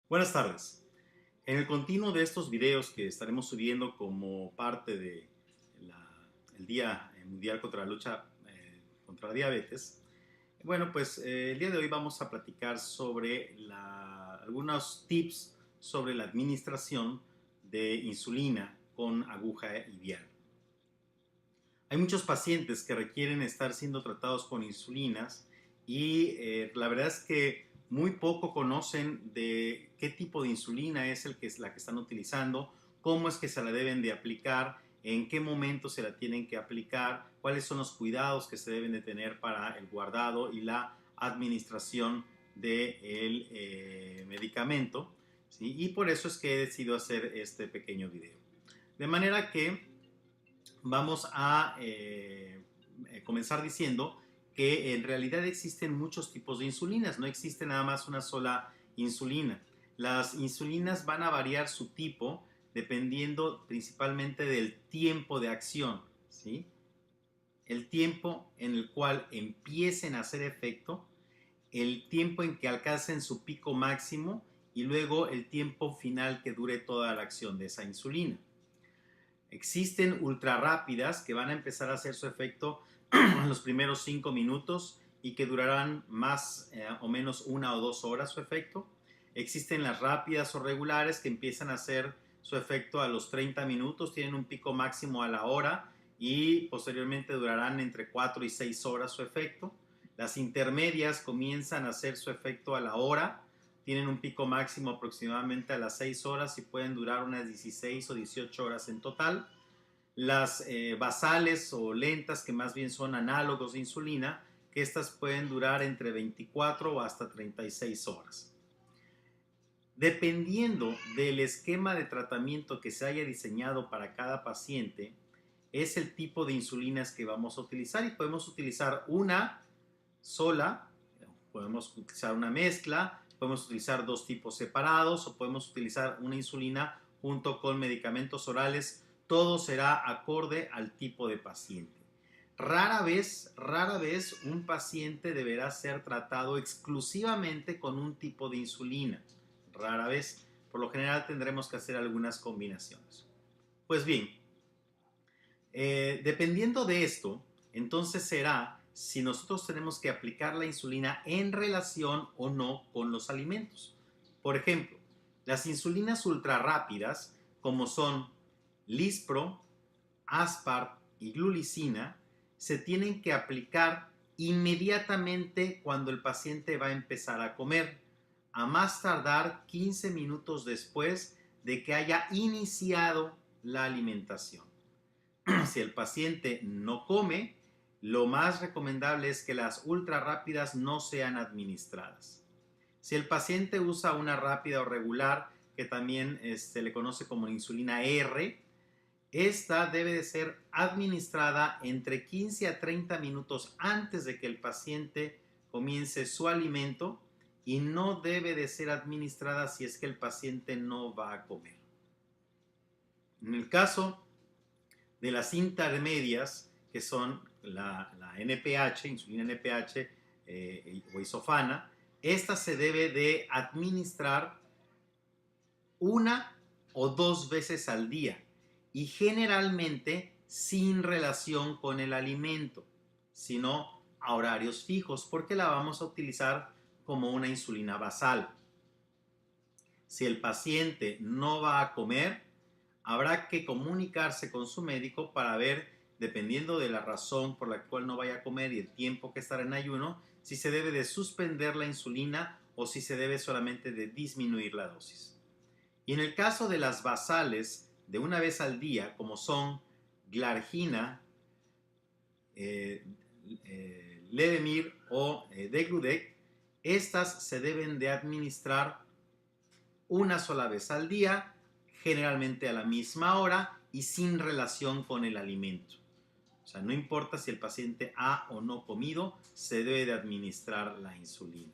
Buenas tardes. En el continuo de estos videos que estaremos subiendo como parte de el Día Mundial contra la lucha contra la diabetes, el día de hoy vamos a platicar sobre algunos tips sobre la administración de insulina con aguja y vial. Hay muchos pacientes que requieren estar siendo tratados con insulinas y la verdad es que muy poco conocen de qué tipo de insulina es la que están utilizando, cómo es que se la deben de aplicar, en qué momento se la tienen que aplicar, cuáles son los cuidados que se deben de tener para el guardado y la administración del medicamento, ¿sí? Y por eso es que he decidido hacer este pequeño video. De manera que vamos a comenzar diciendo que en realidad existen muchos tipos de insulinas, no existe nada más una sola insulina. Las insulinas van a variar su tipo dependiendo principalmente del tiempo de acción, ¿sí? El tiempo en el cual empiecen a hacer efecto, el tiempo en que alcancen su pico máximo y luego el tiempo final que dure toda la acción de esa insulina. Existen ultra rápidas que van a empezar a hacer su efecto en los primeros 5 minutos y que durarán más o menos 1 o 2 horas su efecto. Existen las rápidas o regulares que empiezan a hacer su efecto a los 30 minutos, tienen un pico máximo a la hora y posteriormente durarán entre 4 y 6 horas su efecto. Las intermedias comienzan a hacer su efecto a la hora, tienen un pico máximo aproximadamente a las 6 horas y pueden durar unas 16 o 18 horas en total. Las basales o lentas, que más bien son análogos de insulina, que estas pueden durar entre 24 o hasta 36 horas. Dependiendo del esquema de tratamiento que se haya diseñado para cada paciente, es el tipo de insulinas que vamos a utilizar y podemos utilizar una sola, podemos utilizar una mezcla, podemos utilizar dos tipos separados o podemos utilizar una insulina junto con medicamentos orales. Todo será acorde al tipo de paciente. Rara vez un paciente deberá ser tratado exclusivamente con un tipo de insulina. Rara vez. Por lo general tendremos que hacer algunas combinaciones. Pues bien, dependiendo de esto, entonces será si nosotros tenemos que aplicar la insulina en relación o no con los alimentos. Por ejemplo, las insulinas ultra rápidas, como son Lispro, Aspart y Glulicina, se tienen que aplicar inmediatamente cuando el paciente va a empezar a comer, a más tardar 15 minutos después de que haya iniciado la alimentación. Si el paciente no come, lo más recomendable es que las ultra rápidas no sean administradas. Si el paciente usa una rápida o regular, que también se le conoce como insulina R, esta debe de ser administrada entre 15 a 30 minutos antes de que el paciente comience su alimento y no debe de ser administrada si es que el paciente no va a comer. En el caso de las intermedias, que son la NPH, insulina NPH o isofana, esta se debe de administrar una o dos veces al día y generalmente sin relación con el alimento, sino a horarios fijos, porque la vamos a utilizar como una insulina basal. Si el paciente no va a comer, habrá que comunicarse con su médico para ver, dependiendo de la razón por la cual no vaya a comer y el tiempo que estará en ayuno, si se debe de suspender la insulina o si se debe solamente de disminuir la dosis. Y en el caso de las basales de una vez al día, como son Glargina, Levemir o Degludec, estas se deben de administrar una sola vez al día, generalmente a la misma hora y sin relación con el alimento. O sea, no importa si el paciente ha o no comido, se debe de administrar la insulina.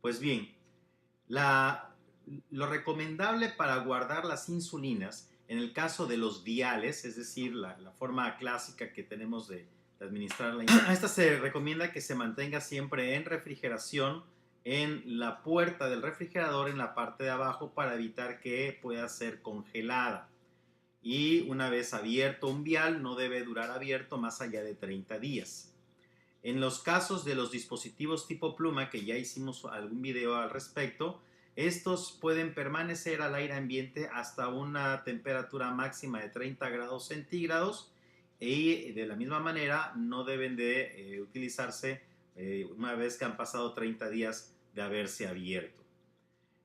Pues bien, lo recomendable para guardar las insulinas, en el caso de los viales, es decir, la forma clásica que tenemos de administrar la insulina, esta se recomienda que se mantenga siempre en refrigeración en la puerta del refrigerador en la parte de abajo para evitar que pueda ser congelada. Y una vez abierto un vial, no debe durar abierto más allá de 30 días. En los casos de los dispositivos tipo pluma, que ya hicimos algún video al respecto, estos pueden permanecer al aire ambiente hasta una temperatura máxima de 30 grados centígrados y de la misma manera no deben de utilizarse una vez que han pasado 30 días de haberse abierto.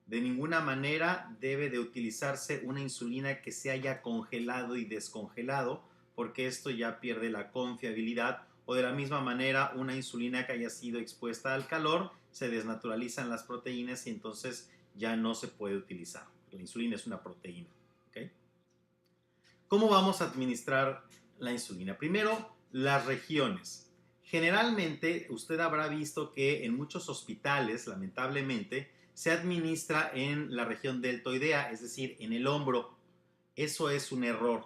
De ninguna manera debe de utilizarse una insulina que se haya congelado y descongelado, porque esto ya pierde la confiabilidad, o de la misma manera una insulina que haya sido expuesta al calor se desnaturalizan las proteínas y entonces ya no se puede utilizar. La insulina es una proteína. ¿Okay? ¿Cómo vamos a administrar la insulina? Primero, las regiones. Generalmente usted habrá visto que en muchos hospitales, lamentablemente, se administra en la región deltoidea, es decir, en el hombro. Eso es un error.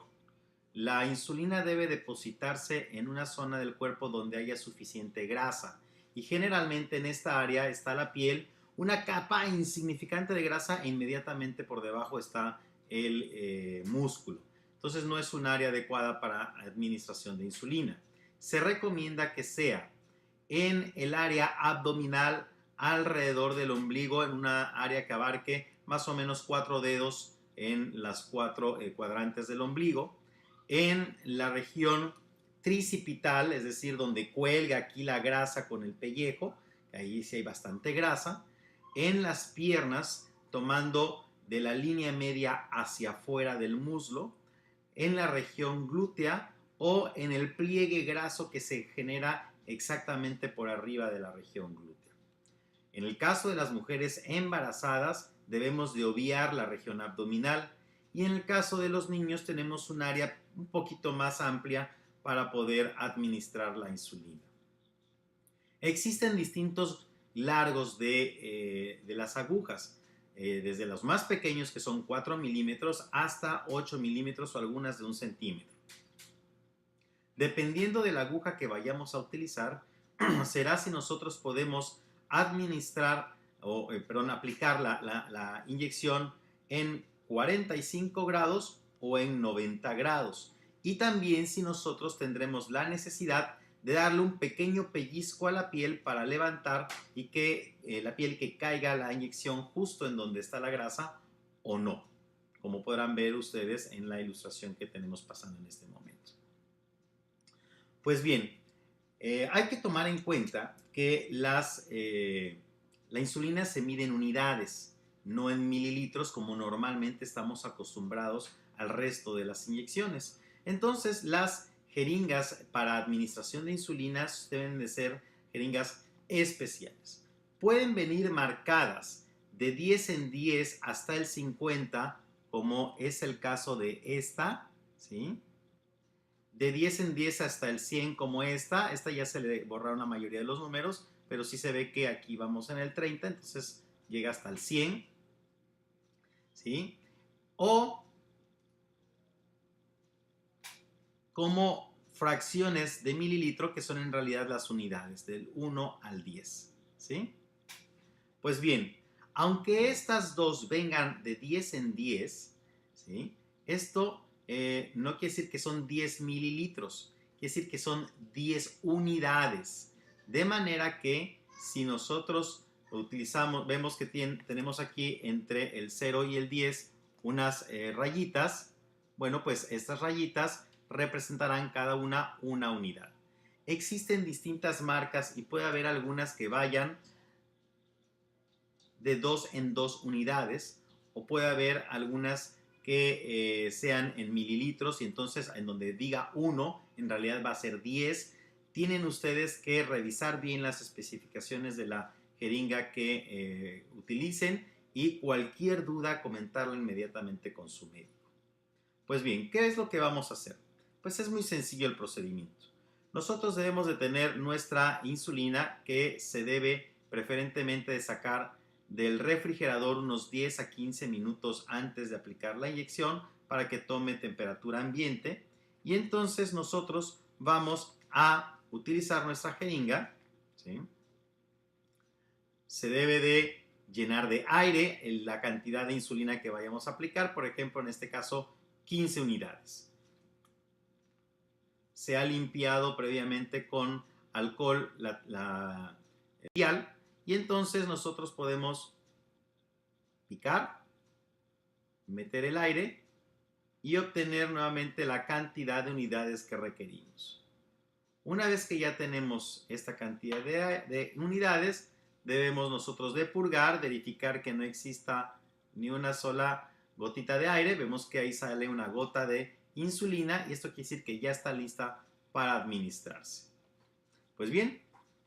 La insulina debe depositarse en una zona del cuerpo donde haya suficiente grasa. Y generalmente en esta área está la piel, una capa insignificante de grasa e inmediatamente por debajo está el músculo. Entonces no es un área adecuada para administración de insulina. Se recomienda que sea en el área abdominal, alrededor del ombligo, en una área que abarque más o menos 4 dedos en las 4 cuadrantes del ombligo, en la región tricipital, es decir, donde cuelga aquí la grasa con el pellejo, ahí sí hay bastante grasa, en las piernas, tomando de la línea media hacia afuera del muslo, en la región glútea o en el pliegue graso que se genera exactamente por arriba de la región glútea. En el caso de las mujeres embarazadas, debemos de obviar la región abdominal, y en el caso de los niños tenemos un área un poquito más amplia para poder administrar la insulina. Existen distintos largos de las agujas, desde los más pequeños, que son 4 milímetros, hasta 8 milímetros o algunas de 1 centímetro. Dependiendo de la aguja que vayamos a utilizar, será si nosotros podemos administrar aplicar la inyección en 45 grados o en 90 grados. Y también si nosotros tendremos la necesidad de darle un pequeño pellizco a la piel para levantar y que la piel que caiga la inyección justo en donde está la grasa o no, como podrán ver ustedes en la ilustración que tenemos pasando en este momento. Pues bien, hay que tomar en cuenta que la insulina se mide en unidades, no en mililitros como normalmente estamos acostumbrados al resto de las inyecciones. Entonces, las jeringas para administración de insulinas deben de ser jeringas especiales. Pueden venir marcadas de 10 en 10 hasta el 50, como es el caso de esta, ¿sí? De 10 en 10 hasta el 100 como esta ya se le borraron la mayoría de los números, pero sí se ve que aquí vamos en el 30, entonces llega hasta el 100, ¿sí? O como fracciones de mililitro, que son en realidad las unidades, del 1 al 10, ¿sí? Pues bien, aunque estas dos vengan de 10 en 10, ¿sí? Esto no quiere decir que son 10 mililitros, quiere decir que son 10 unidades. De manera que si nosotros utilizamos, vemos que tenemos aquí entre el 0 y el 10 unas rayitas, bueno, pues estas rayitas representarán cada una unidad. Existen distintas marcas y puede haber algunas que vayan de 2 en 2 unidades, o puede haber algunas que sean en mililitros, y entonces en donde diga 1 en realidad va a ser 10. Tienen ustedes que revisar bien las especificaciones de la jeringa que utilicen, y cualquier duda comentarla inmediatamente con su médico. Pues bien, ¿qué es lo que vamos a hacer? Pues es muy sencillo el procedimiento. Nosotros debemos de tener nuestra insulina, que se debe preferentemente de sacar del refrigerador unos 10 a 15 minutos antes de aplicar la inyección para que tome temperatura ambiente, y entonces nosotros vamos a utilizar nuestra jeringa, ¿sí? se debe de llenar de aire la cantidad de insulina que vayamos a aplicar, por ejemplo, en este caso, 15 unidades. Se ha limpiado previamente con alcohol la vial y entonces nosotros podemos picar, meter el aire y obtener nuevamente la cantidad de unidades que requerimos. Una vez que ya tenemos esta cantidad de unidades, debemos nosotros depurgar, verificar que no exista ni una sola gotita de aire. Vemos que ahí sale una gota de insulina y esto quiere decir que ya está lista para administrarse. Pues bien,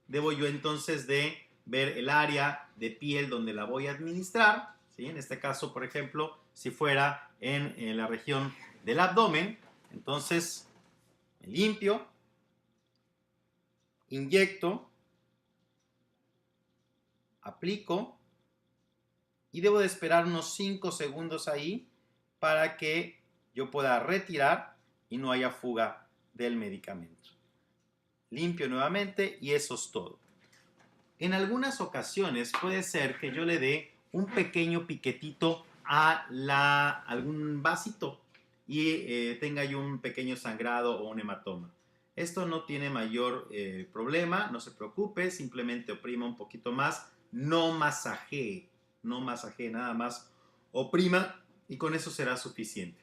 debo yo entonces de ver el área de piel donde la voy a administrar, ¿sí? En este caso, por ejemplo, si fuera en la región del abdomen, entonces me limpio, inyecto, aplico y debo de esperar unos 5 segundos ahí para que yo pueda retirar y no haya fuga del medicamento. Limpio nuevamente y eso es todo. En algunas ocasiones puede ser que yo le dé un pequeño piquetito a algún vasito y tenga yo un pequeño sangrado o un hematoma. Esto no tiene mayor problema, no se preocupe, simplemente oprima un poquito más, no masajee, nada más oprima y con eso será suficiente.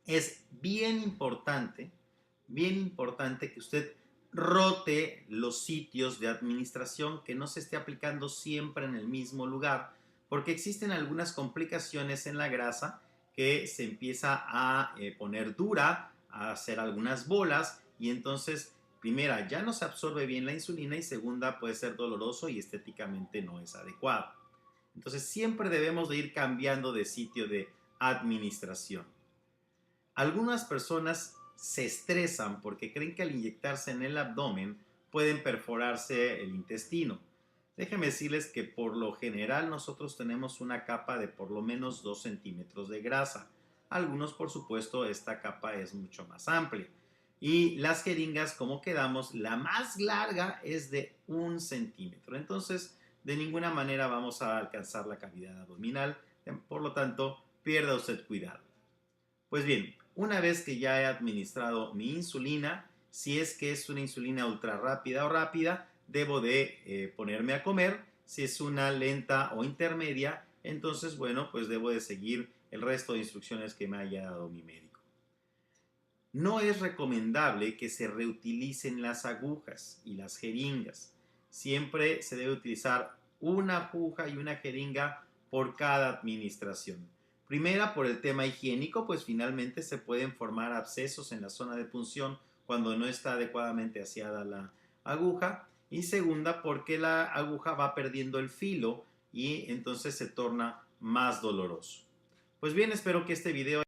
Es bien importante que usted rote los sitios de administración, que no se esté aplicando siempre en el mismo lugar, porque existen algunas complicaciones en la grasa que se empieza a poner dura, a hacer algunas bolas y entonces, primera, ya no se absorbe bien la insulina y segunda, puede ser doloroso y estéticamente no es adecuado. Entonces, siempre debemos de ir cambiando de sitio de administración. Algunas personas se estresan porque creen que al inyectarse en el abdomen pueden perforarse el intestino. Déjenme decirles que por lo general nosotros tenemos una capa de por lo menos 2 centímetros de grasa. Algunos, por supuesto, esta capa es mucho más amplia. Y las jeringas, como quedamos, la más larga es de 1 centímetro. Entonces, de ninguna manera vamos a alcanzar la cavidad abdominal. Por lo tanto, pierda usted cuidado. Pues bien, una vez que ya he administrado mi insulina, si es que es una insulina ultra rápida o rápida, debo de ponerme a comer. Si es una lenta o intermedia, entonces, bueno, pues debo de seguir el resto de instrucciones que me haya dado mi médico. No es recomendable que se reutilicen las agujas y las jeringas. Siempre se debe utilizar una aguja y una jeringa por cada administración. Primera, por el tema higiénico, pues finalmente se pueden formar abscesos en la zona de punción cuando no está adecuadamente aseada la aguja. Y segunda, porque la aguja va perdiendo el filo y entonces se torna más doloroso. Pues bien, espero que este video